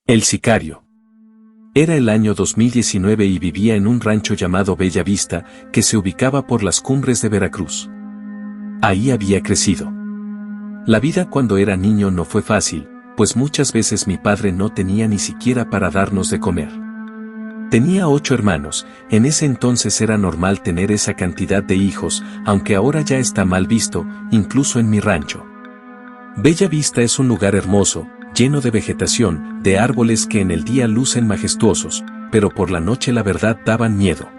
El sicario. Era el año 2019 y vivía en un rancho llamado Bella Vista, que se ubicaba por las cumbres de Veracruz. Ahí había crecido. La vida cuando era niño no fue fácil, pues muchas veces mi padre no tenía ni siquiera para darnos de comer. Tenía 8 hermanos, en ese entonces era normal tener esa cantidad de hijos, aunque ahora ya está mal visto, incluso en mi rancho. Bella Vista es un lugar hermoso, lleno de vegetación, de árboles que en el día lucen majestuosos, pero por la noche la verdad daban miedo.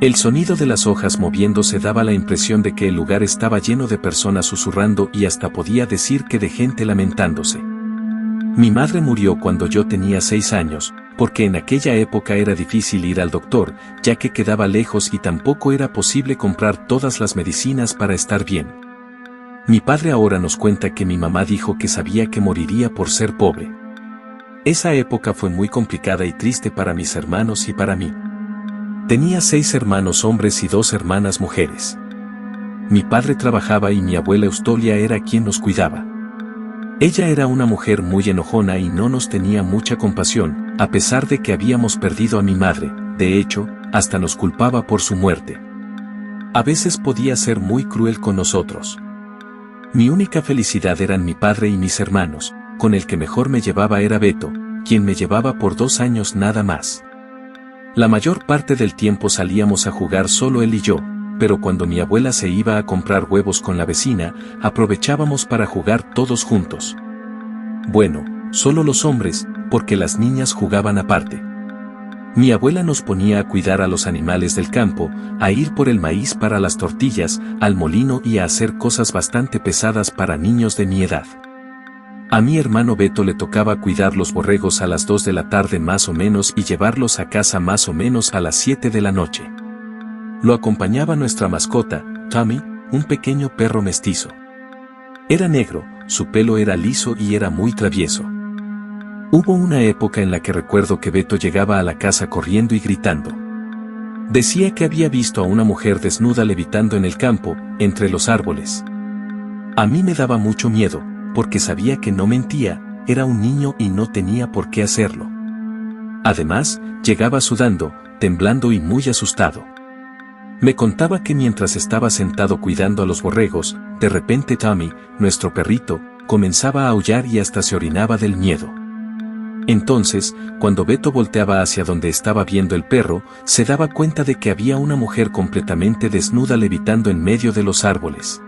El sonido de las hojas moviéndose daba la impresión de que el lugar estaba lleno de personas susurrando y hasta podía decir que de gente lamentándose. Mi madre murió cuando yo tenía 6 años, porque en aquella época era difícil ir al doctor, ya que quedaba lejos y tampoco era posible comprar todas las medicinas para estar bien. Mi padre ahora nos cuenta que mi mamá dijo que sabía que moriría por ser pobre. Esa época fue muy complicada y triste para mis hermanos y para mí. Tenía 6 hermanos hombres y 2 hermanas mujeres. Mi padre trabajaba y mi abuela Eustolia era quien nos cuidaba. Ella era una mujer muy enojona y no nos tenía mucha compasión, a pesar de que habíamos perdido a mi madre, de hecho, hasta nos culpaba por su muerte. A veces podía ser muy cruel con nosotros. Mi única felicidad eran mi padre y mis hermanos, con el que mejor me llevaba era Beto, quien me llevaba por 2 años nada más. La mayor parte del tiempo salíamos a jugar solo él y yo, pero cuando mi abuela se iba a comprar huevos con la vecina, aprovechábamos para jugar todos juntos. Bueno, solo los hombres, porque las niñas jugaban aparte. Mi abuela nos ponía a cuidar a los animales del campo, a ir por el maíz para las tortillas, al molino y a hacer cosas bastante pesadas para niños de mi edad. A mi hermano Beto le tocaba cuidar los borregos a las 2 de la tarde más o menos y llevarlos a casa más o menos a las 7 de la noche. Lo acompañaba nuestra mascota, Tommy, un pequeño perro mestizo. Era negro, su pelo era liso y era muy travieso. Hubo una época en la que recuerdo que Beto llegaba a la casa corriendo y gritando. Decía que había visto a una mujer desnuda levitando en el campo, entre los árboles. A mí me daba mucho miedo, porque sabía que no mentía, era un niño y no tenía por qué hacerlo. Además, llegaba sudando, temblando y muy asustado. Me contaba que mientras estaba sentado cuidando a los borregos, de repente Tommy, nuestro perrito, comenzaba a aullar y hasta se orinaba del miedo. Entonces, cuando Beto volteaba hacia donde estaba viendo el perro, se daba cuenta de que había una mujer completamente desnuda levitando en medio de los árboles.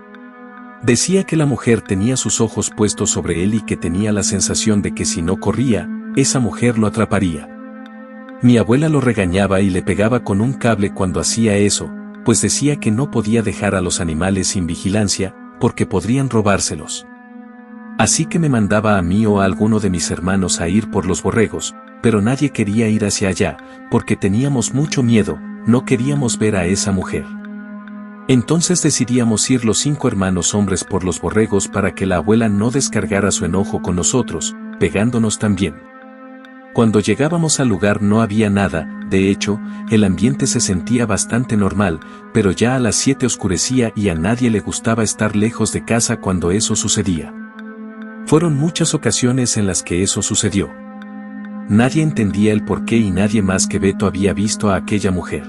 Decía que la mujer tenía sus ojos puestos sobre él y que tenía la sensación de que si no corría, esa mujer lo atraparía. Mi abuela lo regañaba y le pegaba con un cable cuando hacía eso, pues decía que no podía dejar a los animales sin vigilancia, porque podrían robárselos. Así que me mandaba a mí o a alguno de mis hermanos a ir por los borregos, pero nadie quería ir hacia allá, porque teníamos mucho miedo, no queríamos ver a esa mujer. Entonces decidíamos ir los 5 hermanos hombres por los borregos para que la abuela no descargara su enojo con nosotros, pegándonos también. Cuando llegábamos al lugar no había nada, de hecho, el ambiente se sentía bastante normal, pero ya a las 7 oscurecía y a nadie le gustaba estar lejos de casa cuando eso sucedía. Fueron muchas ocasiones en las que eso sucedió. Nadie entendía el porqué y nadie más que Beto había visto a aquella mujer.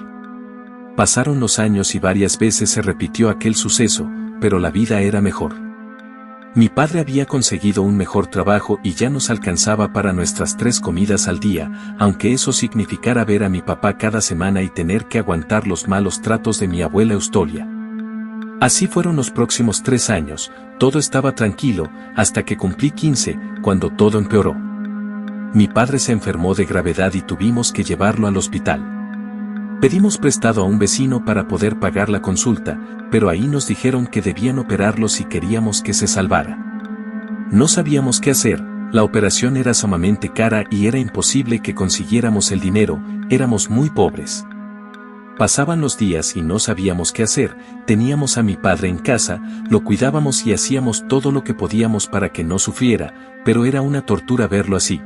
Pasaron los años y varias veces se repitió aquel suceso, pero la vida era mejor. Mi padre había conseguido un mejor trabajo y ya nos alcanzaba para nuestras 3 comidas al día, aunque eso significara ver a mi papá cada semana y tener que aguantar los malos tratos de mi abuela Eustolia. Así fueron los próximos 3 años, todo estaba tranquilo, hasta que cumplí 15, cuando todo empeoró. Mi padre se enfermó de gravedad y tuvimos que llevarlo al hospital. Pedimos prestado a un vecino para poder pagar la consulta, pero ahí nos dijeron que debían operarlo si queríamos que se salvara. No sabíamos qué hacer, la operación era sumamente cara y era imposible que consiguiéramos el dinero, éramos muy pobres. Pasaban los días y no sabíamos qué hacer, teníamos a mi padre en casa, lo cuidábamos y hacíamos todo lo que podíamos para que no sufriera, pero era una tortura verlo así.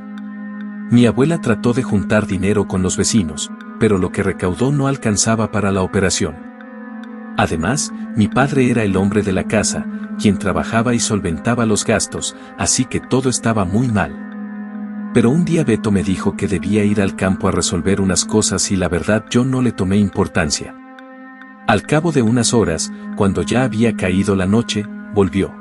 Mi abuela trató de juntar dinero con los vecinos, pero lo que recaudó no alcanzaba para la operación. Además, mi padre era el hombre de la casa, quien trabajaba y solventaba los gastos, así que todo estaba muy mal. Pero un día Beto me dijo que debía ir al campo a resolver unas cosas y la verdad yo no le tomé importancia. Al cabo de unas horas, cuando ya había caído la noche, volvió.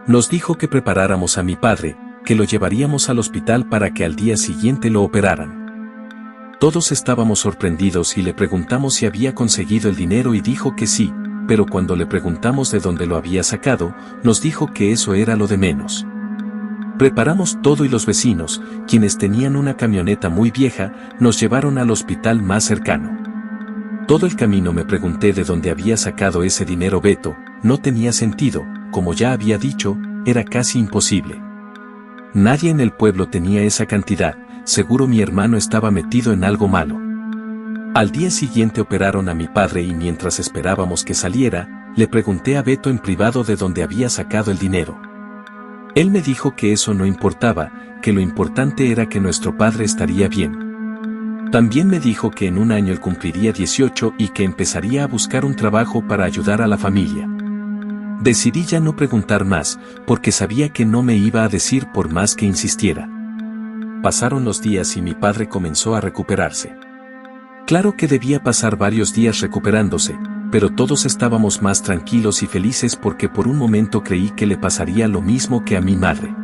Nos dijo que preparáramos a mi padre, que lo llevaríamos al hospital para que al día siguiente lo operaran. Todos estábamos sorprendidos y le preguntamos si había conseguido el dinero y dijo que sí, pero cuando le preguntamos de dónde lo había sacado, nos dijo que eso era lo de menos. Preparamos todo y los vecinos, quienes tenían una camioneta muy vieja, nos llevaron al hospital más cercano. Todo el camino me pregunté de dónde había sacado ese dinero Beto, no tenía sentido, como ya había dicho, era casi imposible. Nadie en el pueblo tenía esa cantidad, seguro mi hermano estaba metido en algo malo. Al día siguiente operaron a mi padre y mientras esperábamos que saliera, le pregunté a Beto en privado de dónde había sacado el dinero. Él me dijo que eso no importaba, que lo importante era que nuestro padre estaría bien. También me dijo que en un año él cumpliría 18 y que empezaría a buscar un trabajo para ayudar a la familia. Decidí ya no preguntar más, porque sabía que no me iba a decir por más que insistiera. Pasaron los días y mi padre comenzó a recuperarse. Claro que debía pasar varios días recuperándose, pero todos estábamos más tranquilos y felices porque por un momento creí que le pasaría lo mismo que a mi madre.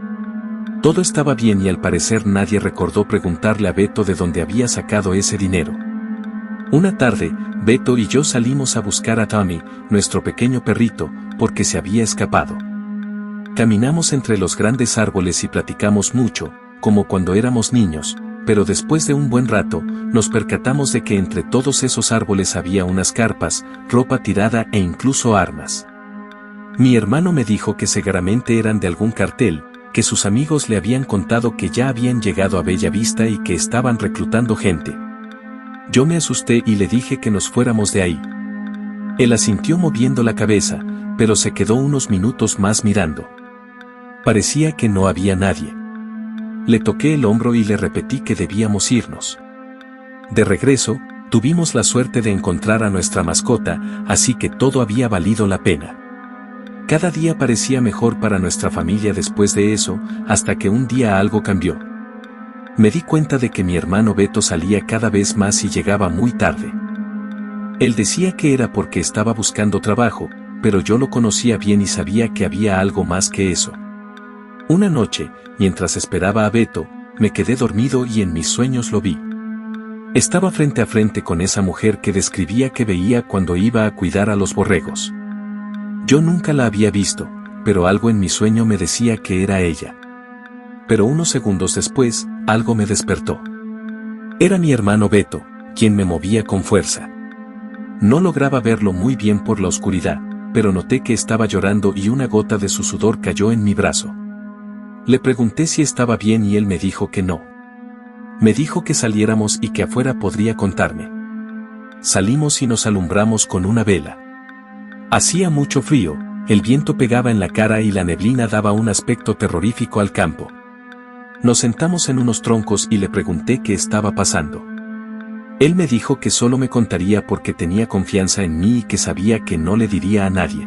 Todo estaba bien y al parecer nadie recordó preguntarle a Beto de dónde había sacado ese dinero. Una tarde, Beto y yo salimos a buscar a Tommy, nuestro pequeño perrito, porque se había escapado. Caminamos entre los grandes árboles y platicamos mucho, como cuando éramos niños, pero después de un buen rato, nos percatamos de que entre todos esos árboles había unas carpas, ropa tirada e incluso armas. Mi hermano me dijo que seguramente eran de algún cartel, que sus amigos le habían contado que ya habían llegado a Bella Vista y que estaban reclutando gente. Yo me asusté y le dije que nos fuéramos de ahí. Él asintió moviendo la cabeza, pero se quedó unos minutos más mirando. Parecía que no había nadie. Le toqué el hombro y le repetí que debíamos irnos. De regreso, tuvimos la suerte de encontrar a nuestra mascota, así que todo había valido la pena. Cada día parecía mejor para nuestra familia después de eso, hasta que un día algo cambió. Me di cuenta de que mi hermano Beto salía cada vez más y llegaba muy tarde. Él decía que era porque estaba buscando trabajo, pero yo lo conocía bien y sabía que había algo más que eso. Una noche, mientras esperaba a Beto, me quedé dormido y en mis sueños lo vi. Estaba frente a frente con esa mujer que describía que veía cuando iba a cuidar a los borregos. Yo nunca la había visto, pero algo en mi sueño me decía que era ella. Pero unos segundos después, algo me despertó. Era mi hermano Beto, quien me movía con fuerza. No lograba verlo muy bien por la oscuridad, pero noté que estaba llorando y una gota de su sudor cayó en mi brazo. Le pregunté si estaba bien y él me dijo que no. Me dijo que saliéramos y que afuera podría contarme. Salimos y nos alumbramos con una vela. Hacía mucho frío, el viento pegaba en la cara y la neblina daba un aspecto terrorífico al campo. Nos sentamos en unos troncos y le pregunté qué estaba pasando. Él me dijo que solo me contaría porque tenía confianza en mí y que sabía que no le diría a nadie.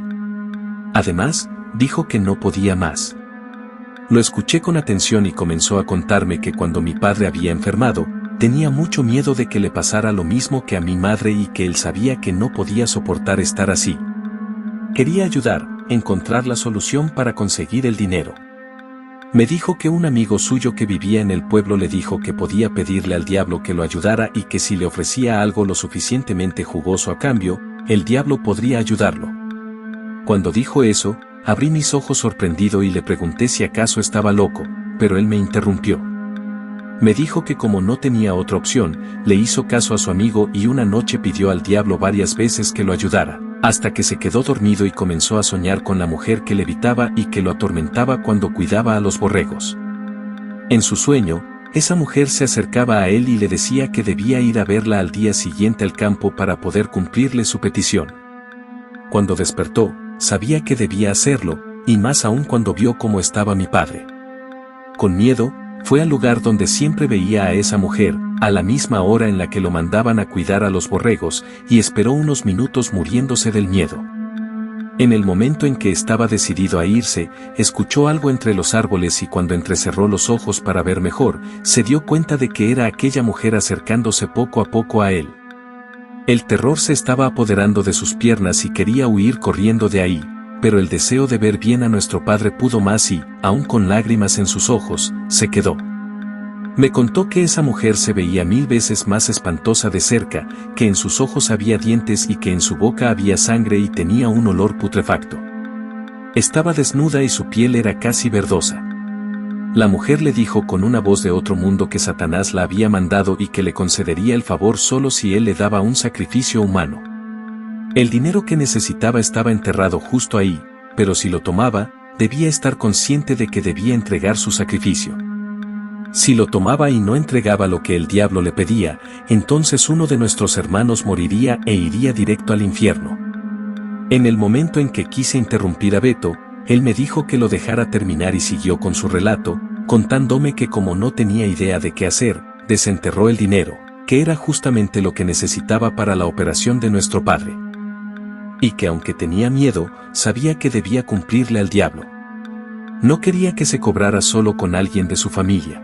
Además, dijo que no podía más. Lo escuché con atención y comenzó a contarme que cuando mi padre había enfermado, tenía mucho miedo de que le pasara lo mismo que a mi madre y que él sabía que no podía soportar estar así. Quería ayudar, encontrar la solución para conseguir el dinero. Me dijo que un amigo suyo que vivía en el pueblo le dijo que podía pedirle al diablo que lo ayudara y que si le ofrecía algo lo suficientemente jugoso a cambio, el diablo podría ayudarlo. Cuando dijo eso, abrí mis ojos sorprendido y le pregunté si acaso estaba loco, pero él me interrumpió. Me dijo que como no tenía otra opción, le hizo caso a su amigo y una noche pidió al diablo varias veces que lo ayudara, hasta que se quedó dormido y comenzó a soñar con la mujer que le evitaba y que lo atormentaba cuando cuidaba a los borregos. En su sueño, esa mujer se acercaba a él y le decía que debía ir a verla al día siguiente al campo para poder cumplirle su petición. Cuando despertó, sabía que debía hacerlo, y más aún cuando vio cómo estaba mi padre. Con miedo, fue al lugar donde siempre veía a esa mujer, a la misma hora en la que lo mandaban a cuidar a los borregos, y esperó unos minutos muriéndose del miedo. En el momento en que estaba decidido a irse, escuchó algo entre los árboles y cuando entrecerró los ojos para ver mejor, se dio cuenta de que era aquella mujer acercándose poco a poco a él. El terror se estaba apoderando de sus piernas y quería huir corriendo de ahí, pero el deseo de ver bien a nuestro padre pudo más y, aún con lágrimas en sus ojos, se quedó. Me contó que esa mujer se veía 1000 veces más espantosa de cerca, que en sus ojos había dientes y que en su boca había sangre y tenía un olor putrefacto. Estaba desnuda y su piel era casi verdosa. La mujer le dijo con una voz de otro mundo que Satanás la había mandado y que le concedería el favor solo si él le daba un sacrificio humano. El dinero que necesitaba estaba enterrado justo ahí, pero si lo tomaba, debía estar consciente de que debía entregar su sacrificio. Si lo tomaba y no entregaba lo que el diablo le pedía, entonces uno de nuestros hermanos moriría e iría directo al infierno. En el momento en que quise interrumpir a Beto, él me dijo que lo dejara terminar y siguió con su relato, contándome que como no tenía idea de qué hacer, desenterró el dinero, que era justamente lo que necesitaba para la operación de nuestro padre. Y que aunque tenía miedo, sabía que debía cumplirle al diablo. No quería que se cobrara solo con alguien de su familia.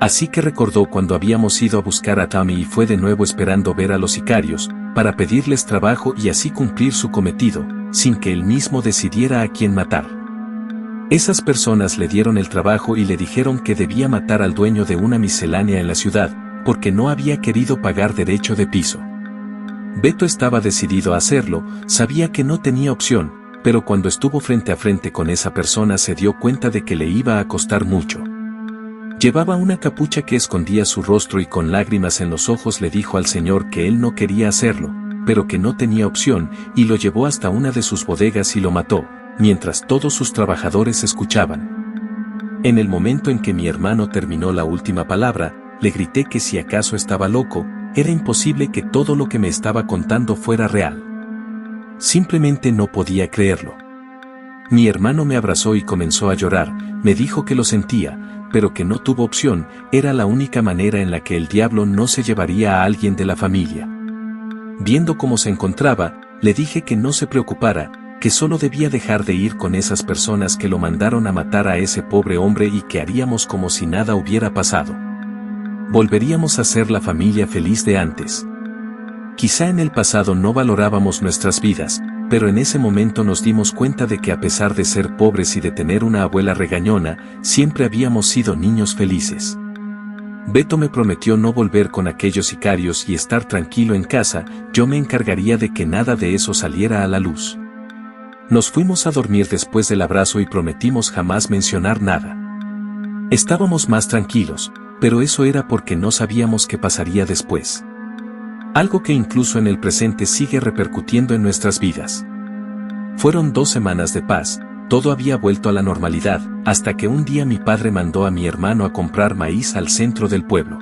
Así que recordó cuando habíamos ido a buscar a Tommy y fue de nuevo esperando ver a los sicarios, para pedirles trabajo y así cumplir su cometido, sin que él mismo decidiera a quién matar. Esas personas le dieron el trabajo y le dijeron que debía matar al dueño de una miscelánea en la ciudad, porque no había querido pagar derecho de piso. Beto estaba decidido a hacerlo, sabía que no tenía opción, pero cuando estuvo frente a frente con esa persona se dio cuenta de que le iba a costar mucho. Llevaba una capucha que escondía su rostro y con lágrimas en los ojos le dijo al Señor que él no quería hacerlo, pero que no tenía opción, y lo llevó hasta una de sus bodegas y lo mató, mientras todos sus trabajadores escuchaban. En el momento en que mi hermano terminó la última palabra, le grité que si acaso estaba loco, era imposible que todo lo que me estaba contando fuera real. Simplemente no podía creerlo. Mi hermano me abrazó y comenzó a llorar, me dijo que lo sentía, pero que no tuvo opción, era la única manera en la que el diablo no se llevaría a alguien de la familia. Viendo cómo se encontraba, le dije que no se preocupara, que solo debía dejar de ir con esas personas que lo mandaron a matar a ese pobre hombre y que haríamos como si nada hubiera pasado. Volveríamos a ser la familia feliz de antes. Quizá en el pasado no valorábamos nuestras vidas, pero en ese momento nos dimos cuenta de que a pesar de ser pobres y de tener una abuela regañona, siempre habíamos sido niños felices. Beto me prometió no volver con aquellos sicarios y estar tranquilo en casa, yo me encargaría de que nada de eso saliera a la luz. Nos fuimos a dormir después del abrazo y prometimos jamás mencionar nada. Estábamos más tranquilos, pero eso era porque no sabíamos qué pasaría después. Algo que incluso en el presente sigue repercutiendo en nuestras vidas. Fueron 2 semanas de paz, todo había vuelto a la normalidad, hasta que un día mi padre mandó a mi hermano a comprar maíz al centro del pueblo.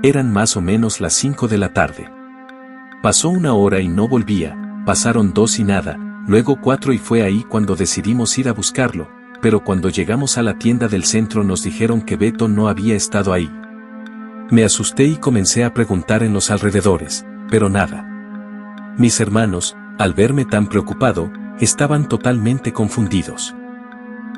Eran más o menos las 5 de la tarde. Pasó 1 hora y no volvía, pasaron 2 y nada, luego 4 y fue ahí cuando decidimos ir a buscarlo, pero cuando llegamos a la tienda del centro nos dijeron que Beto no había estado ahí. Me asusté y comencé a preguntar en los alrededores, pero nada. Mis hermanos, al verme tan preocupado, estaban totalmente confundidos.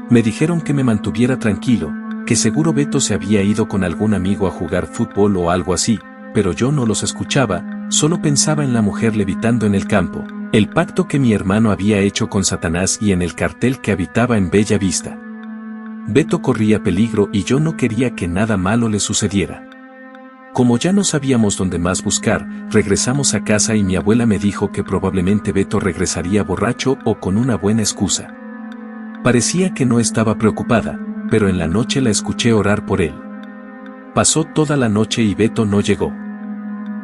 Me dijeron que me mantuviera tranquilo, que seguro Beto se había ido con algún amigo a jugar fútbol o algo así, pero yo no los escuchaba, solo pensaba en la mujer levitando en el campo, el pacto que mi hermano había hecho con Satanás y en el cartel que habitaba en Bella Vista. Beto corría peligro y yo no quería que nada malo le sucediera. Como ya no sabíamos dónde más buscar, regresamos a casa y mi abuela me dijo que probablemente Beto regresaría borracho o con una buena excusa. Parecía que no estaba preocupada, pero en la noche la escuché orar por él. Pasó toda la noche y Beto no llegó.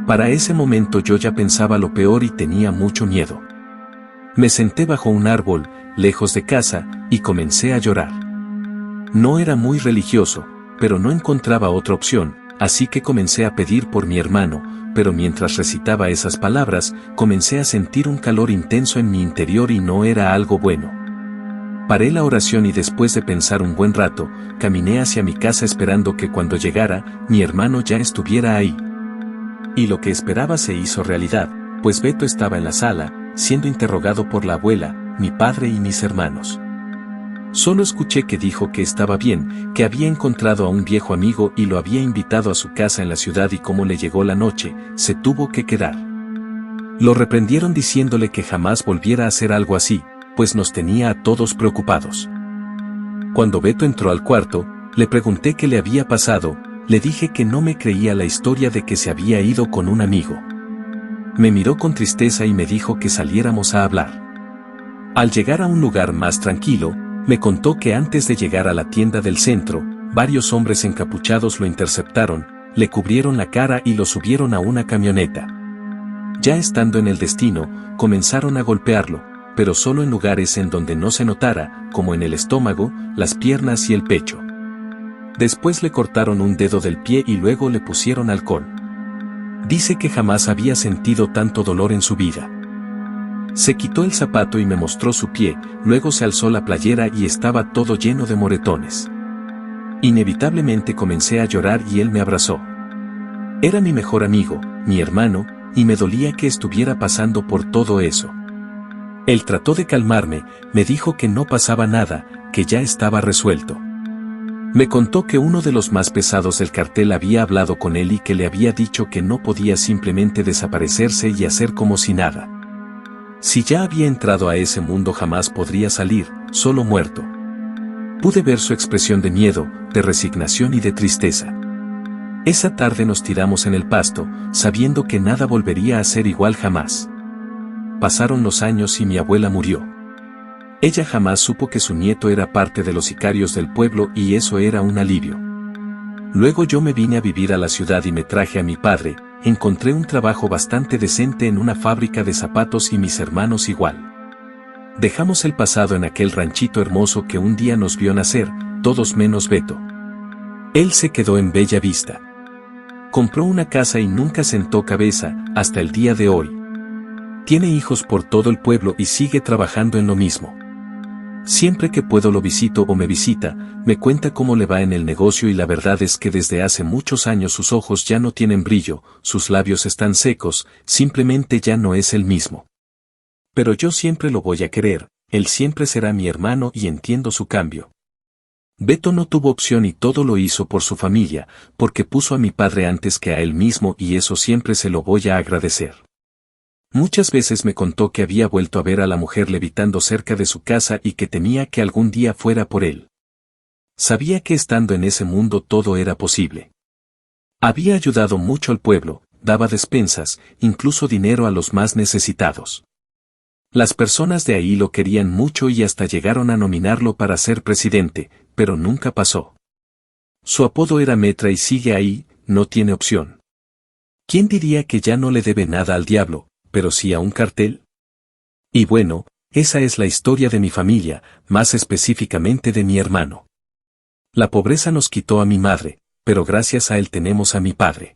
Para ese momento yo ya pensaba lo peor y tenía mucho miedo. Me senté bajo un árbol, lejos de casa, y comencé a llorar. No era muy religioso, pero no encontraba otra opción. Así que comencé a pedir por mi hermano, pero mientras recitaba esas palabras, comencé a sentir un calor intenso en mi interior y no era algo bueno. Paré la oración y después de pensar un buen rato, caminé hacia mi casa esperando que cuando llegara, mi hermano ya estuviera ahí. Y lo que esperaba se hizo realidad, pues Beto estaba en la sala, siendo interrogado por la abuela, mi padre y mis hermanos. Solo escuché que dijo que estaba bien, que había encontrado a un viejo amigo y lo había invitado a su casa en la ciudad y como le llegó la noche, se tuvo que quedar. Lo reprendieron diciéndole que jamás volviera a hacer algo así, pues nos tenía a todos preocupados. Cuando Beto entró al cuarto, le pregunté qué le había pasado, le dije que no me creía la historia de que se había ido con un amigo. Me miró con tristeza y me dijo que saliéramos a hablar. Al llegar a un lugar más tranquilo, me contó que antes de llegar a la tienda del centro, varios hombres encapuchados lo interceptaron, le cubrieron la cara y lo subieron a una camioneta. Ya estando en el destino, comenzaron a golpearlo, pero solo en lugares en donde no se notara, como en el estómago, las piernas y el pecho. Después le cortaron un dedo del pie y luego le pusieron alcohol. Dice que jamás había sentido tanto dolor en su vida. Se quitó el zapato y me mostró su pie, luego se alzó la playera y estaba todo lleno de moretones. Inevitablemente comencé a llorar y él me abrazó. Era mi mejor amigo, mi hermano, y me dolía que estuviera pasando por todo eso. Él trató de calmarme, me dijo que no pasaba nada, que ya estaba resuelto. Me contó que uno de los más pesados del cartel había hablado con él y que le había dicho que no podía simplemente desaparecerse y hacer como si nada. Si ya había entrado a ese mundo jamás podría salir, solo muerto. Pude ver su expresión de miedo, de resignación y de tristeza. Esa tarde nos tiramos en el pasto, sabiendo que nada volvería a ser igual jamás. Pasaron los años y mi abuela murió. Ella jamás supo que su nieto era parte de los sicarios del pueblo y eso era un alivio. Luego yo me vine a vivir a la ciudad y me traje a mi padre, encontré un trabajo bastante decente en una fábrica de zapatos y mis hermanos igual. Dejamos el pasado en aquel ranchito hermoso que un día nos vio nacer, todos menos Beto. Él se quedó en Bella Vista. Compró una casa y nunca sentó cabeza, hasta el día de hoy. Tiene hijos por todo el pueblo y sigue trabajando en lo mismo. Siempre que puedo lo visito o me visita, me cuenta cómo le va en el negocio y la verdad es que desde hace muchos años sus ojos ya no tienen brillo, sus labios están secos, simplemente ya no es el mismo. Pero yo siempre lo voy a querer, él siempre será mi hermano y entiendo su cambio. Beto no tuvo opción y todo lo hizo por su familia, porque puso a mi padre antes que a él mismo y eso siempre se lo voy a agradecer. Muchas veces me contó que había vuelto a ver a la mujer levitando cerca de su casa y que temía que algún día fuera por él. Sabía que estando en ese mundo todo era posible. Había ayudado mucho al pueblo, daba despensas, incluso dinero a los más necesitados. Las personas de ahí lo querían mucho y hasta llegaron a nominarlo para ser presidente, pero nunca pasó. Su apodo era Metra y sigue ahí, no tiene opción. ¿Quién diría que ya no le debe nada al diablo, pero sí a un cartel? Y bueno, esa es la historia de mi familia, más específicamente de mi hermano. La pobreza nos quitó a mi madre, pero gracias a él tenemos a mi padre.